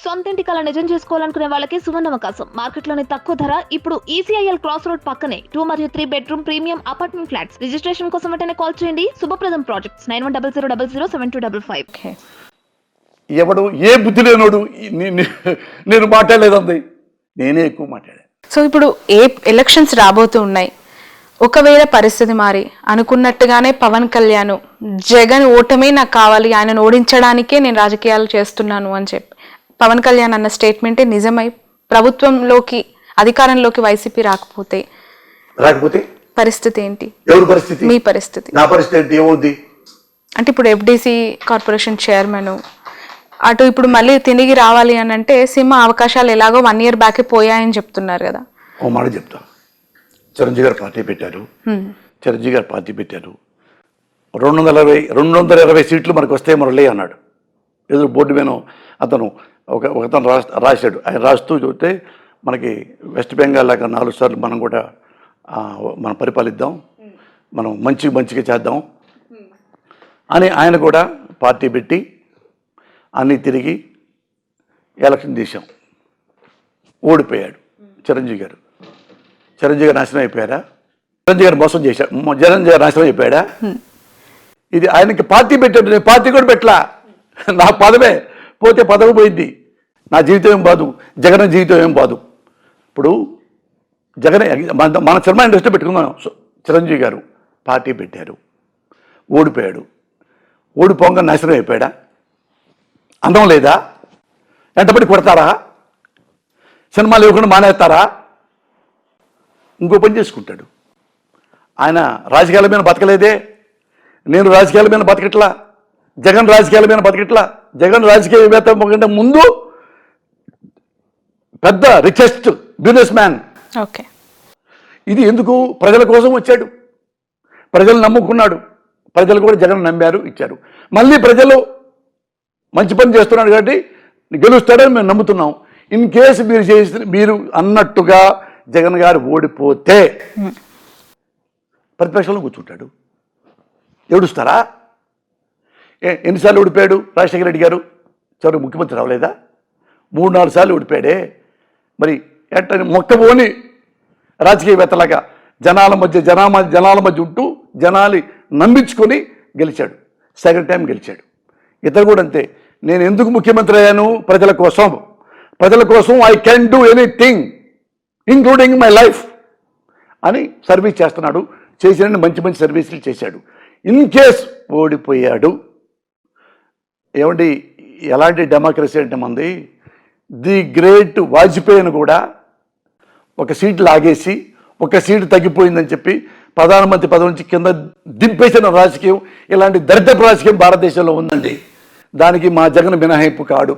సొంతింటి కల నిజం చేసుకోవాలనుకునే వాళ్ళకి సువర్ణ అవకాశం. మార్కెట్లోని తక్కువ ధర ఇప్పుడు ఈసీఐఎల్ క్రాస్ రోడ్ పక్కనే 2 మరియు 3 bedroom premium apartment flats. Registration కోసం వెంటనే కాల్ చేయండి. శుభప్రదం ప్రాజెక్ట్స్ 9100007255. ఎవడు ఏ బుద్ధి లేనోడు నేను మాట్లాడలేదండి, నేనే ఎక్కువ మాట్లాడాను. సో ఇప్పుడు ఎలక్షన్స్ రాబోతూ ఉన్నాయి. ఒకవేళ పరిస్థితి మారి అనుకున్నట్టుగానే పవన్ కళ్యాణ్ జగన్ ఓటమే నాకు కావాలి, ఆయనను ఓడించడానికే నేను రాజకీయాలు చేస్తున్నాను అని చెప్పి పవన్ కళ్యాణ్ అన్న స్టేట్మెంటే నిజమై ప్రభుత్వంలోకి అధికారంలోకి వైసీపీ రాకపోతే పరిస్థితి ఏంటి? ఎవరి పరిస్థితి? మీ పరిస్థితి. నా పరిస్థితి ఏంటి? ఏమవుద్ది అంటే ఇప్పుడు ఎఫ్డిసి కార్పొరేషన్ చైర్మన్ అటు ఇప్పుడు మళ్ళీ తిరిగి రావాలి అని అంటే సినిమా అవకాశాలు ఎలాగో 1 year బ్యాకే పోయాయని చెప్తున్నారు కదా. ఓ మాట చెప్తా, చిరంజీవి గారు పార్టీ పెట్టారు. 220 సీట్లు మనకు వస్తే మురళి అన్నాడు. ఎదురు బోర్డు మీద అతను ఒకతను రాశాడు. ఆయన రాస్తూ చూస్తే మనకి వెస్ట్ బెంగాల్ లాగా 4 సార్లు మనం కూడా మనం పరిపాలిద్దాం, మనం మంచిగా చేద్దాం అని ఆయన కూడా పార్టీ పెట్టి అన్నీ తిరిగి ఎలక్షన్ చేశాం. ఓడిపోయాడు చిరంజీవి గారు. చిరంజీవి గారు నాశనం అయిపోయారా? చిరంజీవి గారు మోసం చేశాడు. చిరంజీవి గారు నాశనం అయిపోయాడా? ఇది ఆయనకి పార్టీ పెట్టాడు, నేను పార్టీ కూడా పెట్టలా. నా పదవే పోతే పదవి పోయింది, నా జీవితం ఏం బాదు, జగన్ జీవితం ఏం బాదు. ఇప్పుడు జగన్ మన సినిమా ఇండస్ట్రీ పెట్టుకున్నాం. చిరంజీవి గారు పార్టీ పెట్టారు, ఓడిపోయాడు. ఓడిపోగా నాశనం అయిపోయాడా? అందం లేదా? వెంటబడి కొడతారా? సినిమాలు ఇవ్వకుండా మానేస్తారా? ఇంకో పని చేసుకుంటాడు. ఆయన రాజకీయాల మీద బతకలేదే, నేను రాజకీయాల మీద బతకట్లా, జగన్ రాజకీయాల మీద బతకట్లా. జగన్ రాజకీయవేత్త కంటే ముందు పెద్ద రిచెస్ట్ బిజినెస్ మ్యాన్. ఓకే, ఇది ఎందుకు? ప్రజల కోసం వచ్చాడు, ప్రజలు నమ్ముకున్నాడు, ప్రజలు కూడా జగన్ నమ్మారు, ఇచ్చారు. మళ్ళీ ప్రజలు మంచి పని చేస్తున్నాడు కాబట్టి గెలుస్తాడని మేము నమ్ముతున్నాం. ఇన్ కేసు మీరు అన్నట్టుగా జగన్ గారు ఓడిపోతే ప్రతిపక్షంలో కూర్చుంటాడు. ఏడుస్తారా? ఎన్నిసార్లు ఓడిపోయాడు రాజశేఖర రెడ్డి గారు? చివరికి ముఖ్యమంత్రి రావలేదా? 3-4 సార్లు ఓడిపోయాడే. మరి ఎట్టని మొక్కబోని రాజకీయవేత్తలాగా జనాల మధ్య ఉంటూ జనాలు నమ్మించుకొని గెలిచాడు. సెకండ్ టైం గెలిచాడు. ఇతరు కూడా అంతే. నేను ఎందుకు ముఖ్యమంత్రి అయ్యాను? ప్రజల కోసం I can do anything including my life అని సర్వీస్ చేస్తున్నాడు. చేసిన మంచి సర్వీసులు చేశాడు. ఇన్ కేస్ ఓడిపోయాడు, ఏమండి ఎలాంటి డెమోక్రసీ అంటే మంది? ది గ్రేట్ వాజ్పేయిని కూడా ఒక సీట్ లాగేసి ఒక సీటు తగ్గిపోయిందని చెప్పి ప్రధానమంత్రి పదవి నుంచి కింద దింపేసిన రాజకీయం, ఇలాంటి దరిద్రపు రాజకీయం భారతదేశంలో ఉందండి. దానికి మా జగన్ మినహాయింపు కాడు.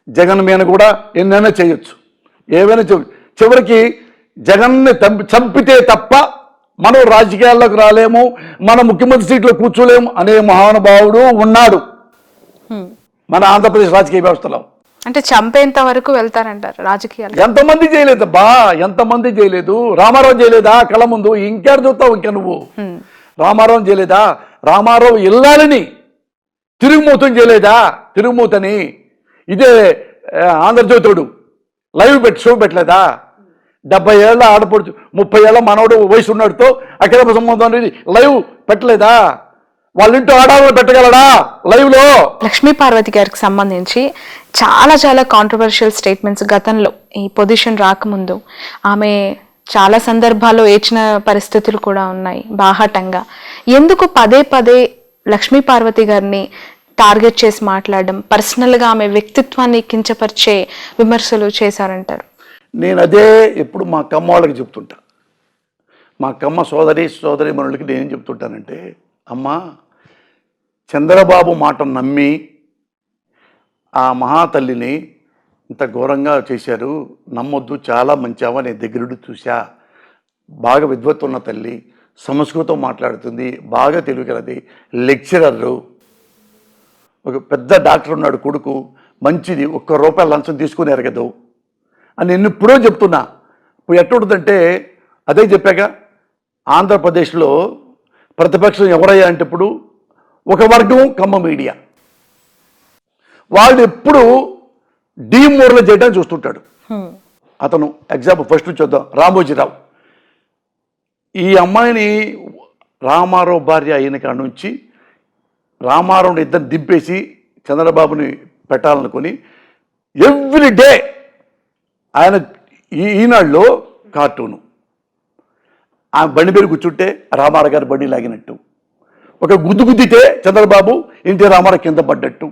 జగన్ మీద కూడా ఎన్నైనా చేయొచ్చు, ఏవైనా చివరికి జగన్ని చంపితే తప్ప మనం రాజకీయాల్లోకి రాలేము, మన ముఖ్యమంత్రి సీట్లో కూర్చోలేము అనే మహానుభావుడు ఉన్నాడు మన ఆంధ్రప్రదేశ్ రాజకీయ వ్యవస్థలో. అంటే చంపేంత వరకు వెళ్తారంటారు రాజకీయాలు. ఎంతమంది చేయలేదబ్బా, ఎంతమంది చేయలేదు. రామారావు చేయలేదా? కళ్ళ ముందు ఇంకెక్కడ చూస్తావు? ఇంకా నువ్వు రామారావు చేయలేదా? రామారావు ఇల్లాలని తిరుగుమూతం చేయలేదా? తిరుగుమూతని ఇదే ఆంధ్రజ్యోతుడు లైవ్ షో పెట్టలేదా? 70 ఏళ్ళ ఆడపడుచు 30 ఏళ్ళ మనోడు వయసు ఉన్నాడుతో అక్రమ సంబంధం లైవ్ పెట్టలేదా? వాళ్ళ ఇంట్లో ఆడవాళ్ళు పెట్టగలడా లైవ్లో? లక్ష్మీ పార్వతి గారికి సంబంధించి చాలా కాంట్రవర్షియల్ స్టేట్మెంట్స్ గతంలో ఈ పొజిషన్ రాకముందు ఆమె చాలా సందర్భాల్లో ఏడ్చిన పరిస్థితులు కూడా ఉన్నాయి బాహాటంగా. ఎందుకు పదే లక్ష్మీ పార్వతి గారిని టార్గెట్ చేసి మాట్లాడడం, పర్సనల్గా ఆమె వ్యక్తిత్వాన్ని కించపరిచే విమర్శలు చేశారంటారు? నేను అదే ఎప్పుడు మా కమ్మ వాళ్ళకి చెప్తుంటా. మా కమ్మ సోదరి మనులకి నేనేం చెప్తుంటానంటే, అమ్మా చంద్రబాబు మాట నమ్మి ఆ మహాతల్లిని ఇంత ఘోరంగా చేశారు, నమ్మొద్దు, చాలా మంచావా, నేను దగ్గరుండి చూసా. బాగా విద్వత్తు ఉన్న తల్లి, సంస్కృతం మాట్లాడుతుంది, బాగా తెలివిగలది, లెక్చరరు, ఒక పెద్ద డాక్టర్ ఉన్నాడు కొడుకు, మంచిది, ₹1 లంచం తీసుకుని ఎరగదు అని నేను ఇప్పుడో చెప్తున్నా. ఇప్పుడు ఎట్టుంటుందంటే అదే చెప్పాక, ఆంధ్రప్రదేశ్లో ప్రతిపక్షం ఎవరయ్యా అంటే ఇప్పుడు ఒక వర్గం కమ్మ మీడియా. వాళ్ళు ఎప్పుడు డీమోరలైజ్ చేయడానికి చూస్తుంటాడు. అతను ఎగ్జాంపుల్ ఫస్ట్ చూద్దాం. రామోజీరావు ఈ అమ్మాయిని రామారావు భార్య అయిన కాడ నుంచి రామారావుని ఇద్దరు దింపేసి చంద్రబాబుని పెట్టాలనుకొని ఎవ్రీ డే ఆయన ఈనాడులో కార్టూను ఆ బండి మీద కూర్చుంటే రామారావు గారు బండి లాగినట్టు, ఒక గుద్దితే చంద్రబాబు ఎన్టీ రామారావు కింద పడ్డట్టు,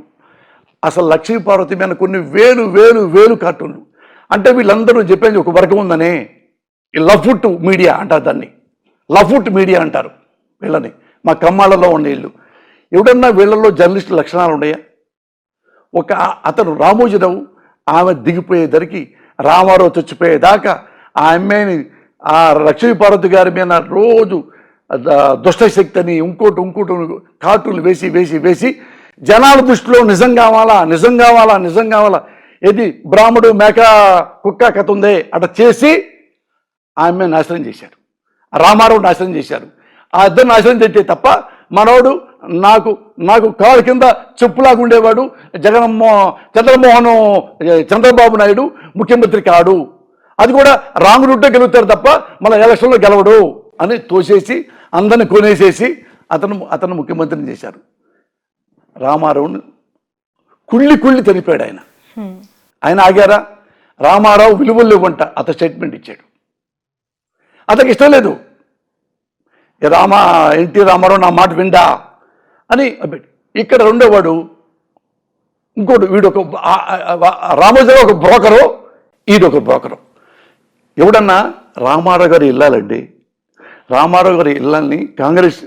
అసలు లక్ష్మీపార్వతి మీద కొన్ని వేలు వేలు వేలు కార్టూన్లు. అంటే వీళ్ళందరూ చెప్పేది ఒక వర్గం ఉందనే, లఫుట్ మీడియా అంటారు దాన్ని, లఫుట్ మీడియా అంటారు వీళ్ళని. మా కమ్మాళ్ళలో ఉండే వీళ్ళు ఎవడన్నా వీళ్ళల్లో జర్నలిస్టు లక్షణాలు ఉన్నాయా? ఒక అతను రామోజీరావు ఆమె దిగిపోయేసరికి రామారావు చచ్చిపోయేదాకా ఆ అమ్మాయిని ఆ లక్ష్మీపార్వతి గారి మీద రోజు దుష్టశక్తి అని ఇంకోటి కార్టూన్లు వేసి వేసి వేసి జనాల దృష్టిలో నిజం కావాలా ఏది బ్రాహ్మడు మేక కుక్క కథ ఉందే అట్లా చేసి ఆమె నాశనం చేశారు, రామారావు నాశనం చేశారు. ఆ ఇద్దరు నాశనం చేస్తే తప్ప మనోడు నాకు కాలు కింద చెప్పులాగా ఉండేవాడు చంద్రబాబు నాయుడు ముఖ్యమంత్రి కాడు, అది కూడా రాంగ్ రూట్లో గెలుగుతారు తప్ప మన ఎలక్షన్లో గెలవడు అని తోసేసి అందరిని కొనేసేసి అతను ముఖ్యమంత్రిని చేశారు. రామారావుని కుళ్ళి తెలిపాడు ఆయన ఆగారా? రామారావు విలువలు లేవంట అతను స్టేట్మెంట్ ఇచ్చాడు. అతనికి ఇష్టం లేదు, ఎన్టీ రామారావు నా మాట విండా అని. ఇక్కడ రెండోవాడు ఇంకోటి, రామోజీరావు ఒక బ్రోకరు, ఈడొక బ్రోకరు. ఎవడన్నా రామారావు గారి ఇల్లాలండి, రామారావు గారి ఇళ్ళని కాంగ్రెస్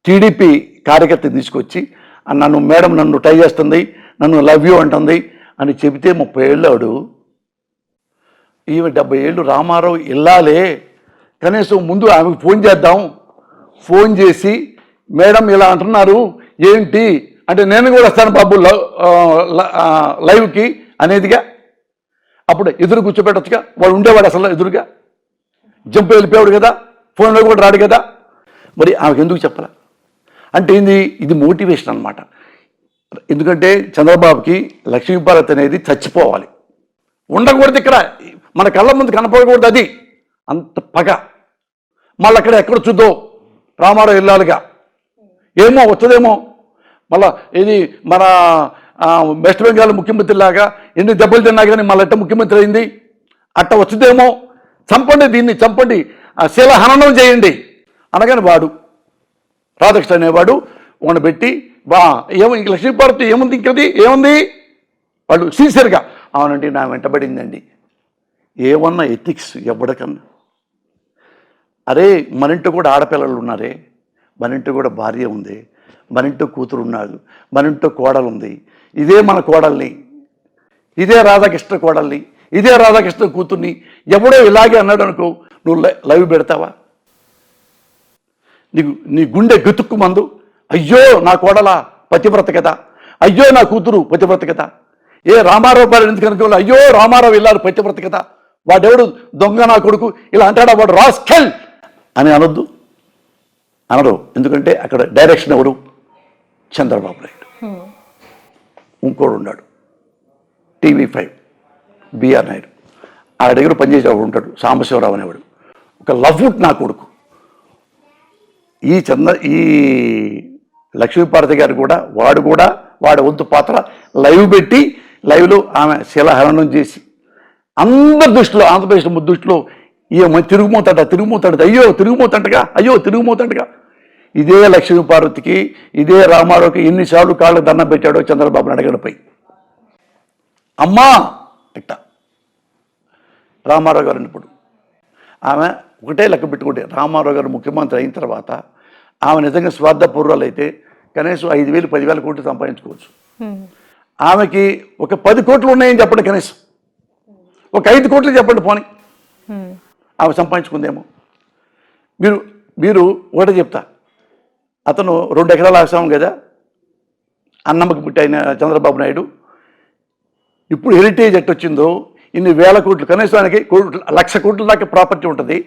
టీడీపీ కార్యకర్త తీసుకొచ్చి నన్ను ట్రై చేస్తుంది, నన్ను లవ్ యూ అంటుంది అని చెబితే 30 ఏళ్ళాడు, ఈమె 70 ఏళ్ళు రామారావు ఇల్లాలే. కనీసం ముందు ఆమెకు ఫోన్ చేద్దాం, ఫోన్ చేసి మేడం ఇలా అంటున్నారు ఏంటి అంటే నేను కూడా వస్తాను బాబు లైవ్కి అనేదిగా. అప్పుడు ఎదురు కూర్చోబెట్టచ్చుగా, వాడు ఉండేవాడు అసలు ఎదురుగా, జంపు వెళ్ళిపోయాడు కదా, ఫోన్లో కూడా రాడు కదా. మరి ఆమెకు ఎందుకు చెప్పాల అంటే ఇది మోటివేషన్ అనమాట. ఎందుకంటే చంద్రబాబుకి లక్ష్మీపార్వతి అనేది చచ్చిపోవాలి, ఉండకూడదు, ఇక్కడ మన కళ్ళ ముందు కనపడకూడదు, అది అంత పగ. మళ్ళీ అక్కడ ఎక్కడ చూద్దో రామారావు ఇల్లాలుగా ఏమో వస్తుందేమో, మళ్ళా ఇది మన వెస్ట్ బెంగాల్ ముఖ్యమంత్రి లాగా ఎన్ని దెబ్బలు తిన్నా కానీ మళ్ళీ ఎట్ట ముఖ్యమంత్రి అయింది అట్ట వచ్చిందేమో, చంపండి దీన్ని, చంపండి, శిలహననం చేయండి అనగానే వాడు రాధాకృష్ణ అనేవాడు వాడిని పెట్టి ఇంక లక్ష్మీపార్వతి ఏముంది, ఇంకది ఏముంది, వాళ్ళు సిన్సియర్గా అవునండి నా వెంటబడిందండి. ఏమన్నా ఎథిక్స్ ఎవరికన్నా? అరే మన ఇంట్లో కూడా ఆడపిల్లలు ఉన్నారే, మన ఇంట్లో కూడా భార్య ఉంది, మన ఇంట్లో కూతురు ఉన్నాడు, మన ఇంట్లో కోడలు ఉంది, ఇదే మన కోడల్ని, ఇదే రాధాకృష్ణ కోడల్ని, ఇదే రాధాకృష్ణ కూతుర్ని ఎవడో ఇలాగే అన్నాడు అనుకో, నువ్వు లైవ్ పెడతావా? నీ గుండె గతుక్కు మందు, అయ్యో నా కోడల పతివ్రత కదా, అయ్యో నా కూతురు పతివ్రత కదా, ఏ రామారావు గారు ఎందుకు అనుకో, అయ్యో రామారావు ఇల్లారు పతివ్రత కదా, వాడెవడు దొంగ నా కొడుకు ఇలా అంటాడా, వాడు రాస్కెల్ అని అనరు. ఎందుకంటే అక్కడ డైరెక్షన్ ఎవడు? చంద్రబాబు నాయుడు. ఇంకోడు ఉన్నాడు TV5 బిఆర్ నాయుడు, ఆ దగ్గర పనిచేసేవాడు ఉంటాడు సాంబశివరావు అనేవాడు, ఒక లవ్వుట్ నా కొడుకు. ఈ లక్ష్మీపార్వతి గారు కూడా వాడి వంతు పాత్ర లైవ్ పెట్టి లైవ్లో ఆమె శిలాహరణం చేసి అందరి దృష్టిలో, ఆంధ్రప్రదేశ్ దృష్టిలో ఈమె తిరుగుమోతాడు, అయ్యో తిరుగుమోతంటగా. ఇదే లక్ష్మీపార్వతికి, ఇదే రామారావుకి ఎన్నిసార్లు కాళ్ళకు దండం పెట్టాడో చంద్రబాబు నాయుడు గారిపై. అమ్మా ఇట్ట రామారావు గారు ఇప్పుడు ఆమె ఒకటే లెక్క పెట్టుకుంటే, రామారావు గారు ముఖ్యమంత్రి అయిన తర్వాత ఆమె నిజంగా స్వార్థపూర్వాలు అయితే కనీసం 5,000 10,000 కోట్లు సంపాదించుకోవచ్చు. ఆమెకి ఒక 10 కోట్లు ఉన్నాయని చెప్పండి, కనీసం ఒక 5 కోట్లు చెప్పండి పోనీ, ఆమె సంపాదించుకుందేమో. మీరు ఒకటే చెప్తా, అతను 2 ఎకరాలు ఆసాము కదా అన్నమ్మకి పుట్టి అయిన చంద్రబాబు నాయుడు, ఇప్పుడు హెరిటేజ్ ఎట్టొచ్చిందో ఇన్ని వేల కోట్లు, కనీసానికి 1,00,000 కోట్ల దాకా ప్రాపర్టీ ఉంటుంది.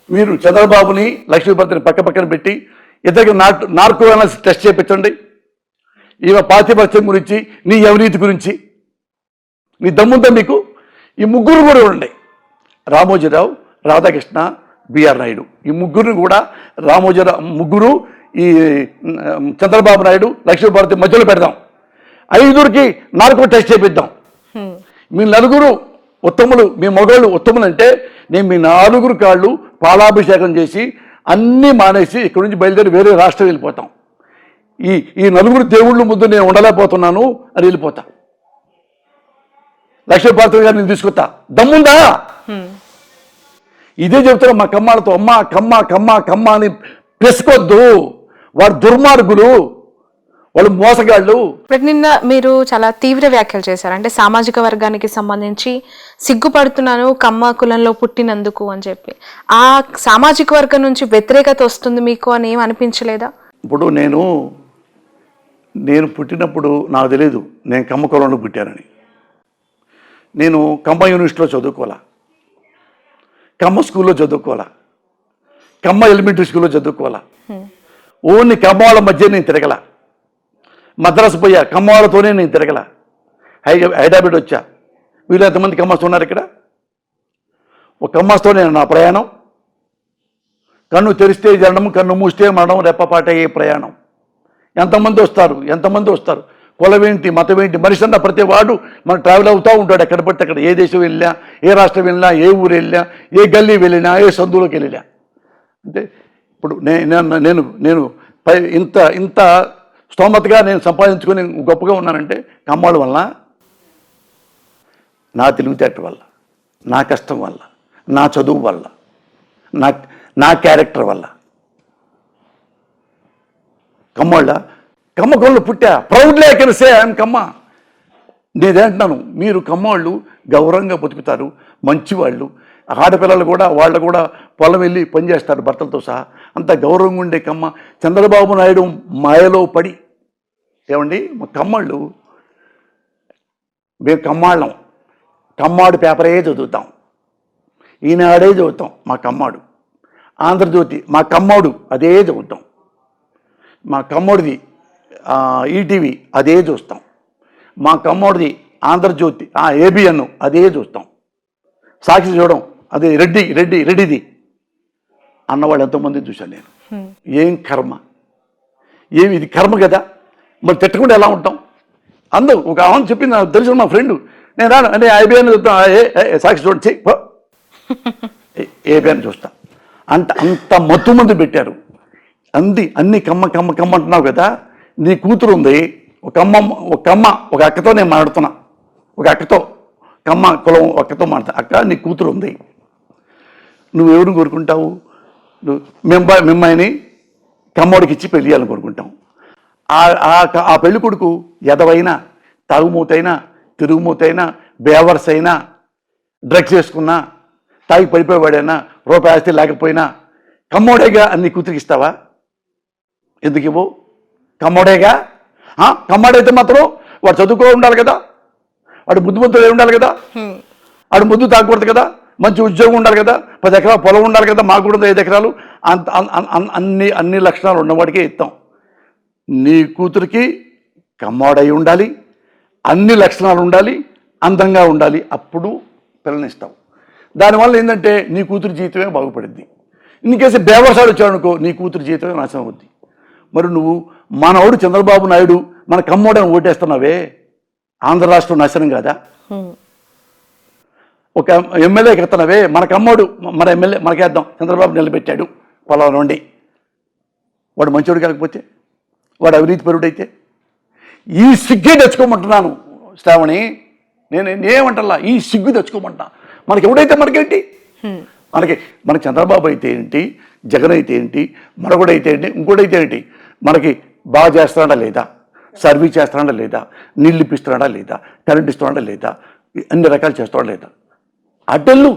మీరు చంద్రబాబుని లక్ష్మీపతిని పక్కన పెట్టి ఇద్దరికి నార్కో అనాలిసిస్ టెస్ట్ చేయించండి, ఈమె పాతిపత్యం గురించి, నీ అవినీతి గురించి. మీ దమ్ముందా మీకు? ఈ ముగ్గురు కూడా ఉండే, రామోజీరావు, రాధాకృష్ణ, బిఆర్ నాయుడు, ఈ ముగ్గురిని కూడా ముగ్గురు ఈ చంద్రబాబు నాయుడు, లక్ష్మీభారతి మధ్యలో పెడదాం. 5గురికి నాలుగు టెస్ట్ చేపిద్దాం. మీ నలుగురు ఉత్తములు, మీ మగవాళ్ళు ఉత్తములు అంటే నేను మీ 4 కాళ్ళు పాలాభిషేకం చేసి అన్నీ మానేసి ఇక్కడి నుంచి బయలుదేరి వేరే రాష్ట్రం వెళ్ళిపోతాం. ఈ 4 దేవుళ్ళు ముందు నేను ఉండలేకపోతున్నాను అని వెళ్ళిపోతా. లక్ష్మీభారతి గారిని నేను తీసుకొస్తా. దమ్ముందా? ఇదే చెప్తున్నా మా కమ్మాలతో, అమ్మ కమ్మ కమ్మ కమ్మ అని పెసుకోవద్దు. వాడు దుర్మార్గులు, వాళ్ళు మోసగాళ్ళు. బట్ నిన్న మీరు చాలా తీవ్ర వ్యాఖ్యలు చేశారు. అంటే సామాజిక వర్గానికి సంబంధించి సిగ్గుపడుతున్నాను కమ్మ కులంలో పుట్టినందుకు అని చెప్పి. ఆ సామాజిక వర్గం నుంచి వ్యతిరేకత వస్తుంది మీకు అని ఏం అనిపించలేదా? ఇప్పుడు నేను పుట్టినప్పుడు నాకు తెలియదు నేను కమ్మ కులంలో పుట్టానని. నేను కమ్మ యూనివర్సిటీలో చదువుకోవాలా, కమ్మ స్కూల్లో చదువుకోవాలా, కమ్మ ఎలిమెంటరీ స్కూల్లో చదువుకోవాలా. ఓన్లీ కమ్మ వాళ్ళ మధ్య నేను తిరగల. మద్రాసు పోయా, కమ్మ వాళ్ళతోనే నేను తిరగల. హైదరాబాద్ వచ్చా, వీళ్ళు ఎంతమంది కమ్మస్ ఉన్నారు ఇక్కడ? ఒక కమ్మస్తోనే నా ప్రయాణం. కన్ను తెరిస్తే జనడం, కన్ను మూస్తే మరణం, రెప్పపాట ఏ ప్రయాణం. ఎంతమంది వస్తారు. కులమేంటి, మతమేంటి, మనిషి అన్న ప్రతి వాడు మనం ట్రావెల్ అవుతూ ఉంటాడు. ఎక్కడ పడితే అక్కడ, ఏ దేశం వెళ్ళినా, ఏ రాష్ట్రం వెళ్ళినా, ఏ ఊరు వెళ్ళినా, ఏ గల్లీ వెళ్ళినా, ఏ సందులోకి వెళ్ళినా. అంటే ఇప్పుడు నేను ఇంత స్తోమతగా నేను సంపాదించుకొని గొప్పగా ఉన్నానంటే కమ్మాళ్ళ వల్ల, నా తెలివితేట వల్ల, నా కష్టం వల్ల, నా చదువు వల్ల, నా క్యారెక్టర్ వల్ల. కమ్మాళ్ళ కమ్మ కులంలో పుట్టా. Proudly I can say I'm Kamma. నేనేంటున్నాను, మీరు కమ్మవాళ్ళు గౌరవంగా బతుకుతారు, మంచివాళ్ళు. ఆడపిల్లలు కూడా వాళ్ళు కూడా పొలం వెళ్ళి పనిచేస్తారు భర్తలతో సహా. అంత గౌరవంగా ఉండే కమ్మ. చంద్రబాబు నాయుడు మాయలో పడి, ఏమండి మా కమ్మళ్ళు, మేము కమ్మాళ్ళం, కమ్మాడు పేపరే చదువుతాం, ఈనాడే చదువుతాం. మా కమ్మాడు ఆంధ్రజ్యోతి, మా కమ్మోడు అదే చదువుతాం. మా కమ్మోడిది ఈటీవీ అదే చూస్తాం. మా కమ్మోడిది ఆంధ్రజ్యోతి, ఏబిఎన్ అదే చూస్తాం. సాక్షి చూడడం అదే రెడ్డిది అన్నవాళ్ళు ఎంతోమంది చూశాను నేను. ఏం కర్మ, ఇది కర్మ కదా. మరి తిట్టకుండా ఎలా ఉంటాం? అందరూ ఒక ఆమె చెప్పింది, నాకు తెలిసిన మా ఫ్రెండ్, నేను రాను అంటే ఐబిఎన్ చూస్తా, సాక్షి చూడండి, ఏబిఎన్ చూస్తా. అంత మత్తు పెట్టారు. అన్ని కమ్మ అంటున్నావు కదా. నీ కూతురు ఉంది, ఒక అక్కతో నేను మాట్లాడుతున్నా, ఒక అక్కతో, కమ్మ కులం అక్కతో మాట్లాడుతా. అక్క నీ కూతురు ఉంది, నువ్వు ఎవరిని కోరుకుంటావు? మిమ్మాయిని కమ్మోడికి ఇచ్చి పెళ్లి చేయాలని కోరుకుంటాం. ఆ పెళ్లి కొడుకు ఎదవైనా, తాగుమూతైనా, తిరుగుమూతైనా, బేవర్స్ అయినా, డ్రగ్స్ వేసుకున్నా, తాగి పడిపోయేవాడైనా, రూపాయి ఆస్తి లేకపోయినా కమ్మోడేగా అన్ని కూతురికి ఇస్తావా? ఎందుకు ఇవ్వవు? కమ్మోడేగా. కమ్మోడైతే మాత్రం వాడు చదువుకో ఉండాలి కదా, వాడు ముద్దుమంతులు ఉండాలి కదా, వాడు ముద్దు తాగకూడదు కదా, మంచి ఉద్యోగం ఉండాలి కదా, 10 ఎకరాల పొలం ఉండాలి కదా, మాకు కూడా 5 ఎకరాలు. అన్ని లక్షణాలు ఉన్నవాడికే ఇస్తాం. నీ కూతురికి కమ్మోడై ఉండాలి, అన్ని లక్షణాలు ఉండాలి, అందంగా ఉండాలి, అప్పుడు పిల్లనిస్తావు. దానివల్ల ఏంటంటే నీ కూతురు జీవితమే బాగుపడింది. ఇన్కేసి బేవర్సాడు వచ్చాడనుకో, నీ కూతురు జీవితమే నాశనం అవుద్ది. మరి నువ్వు మనవాడు చంద్రబాబు నాయుడు మన కమ్మోడని ఓటేస్తున్నావే, ఆంధ్ర రాష్ట్రం నాశనం కాదా? ఒక ఎమ్మెల్యేకి ఎత్తున్నావే, మన కమ్మోడు మన ఎమ్మెల్యే మనకేద్దాం, చంద్రబాబు నిలబెట్టాడు పొలం నుండి. వాడు మంచోడు కాకపోతే, వాడు అవినీతి పరుడైతే, ఈ సిగ్గే తెచ్చుకోమంటున్నాను శ్రావణి. నేను ఏమంటలా, ఈ సిగ్గు తెచ్చుకోమంటున్నా. మనకి ఎవడైతే మనకేంటి? మనకి చంద్రబాబు అయితే ఏంటి, జగన్ అయితే ఏంటి, మరొకడైతే ఏంటి, ఇంకోటైతే ఏంటి? మనకి బాగా చేస్తున్నాడా లేదా, సర్వీస్ చేస్తున్నాడా లేదా, నీళ్ళు ఇప్పిస్తున్నాడా లేదా, కరెంట్ ఇస్తున్నాడా లేదా, అన్ని రకాలు చేస్తున్నాడా లేదా? అడ్డళ్ళు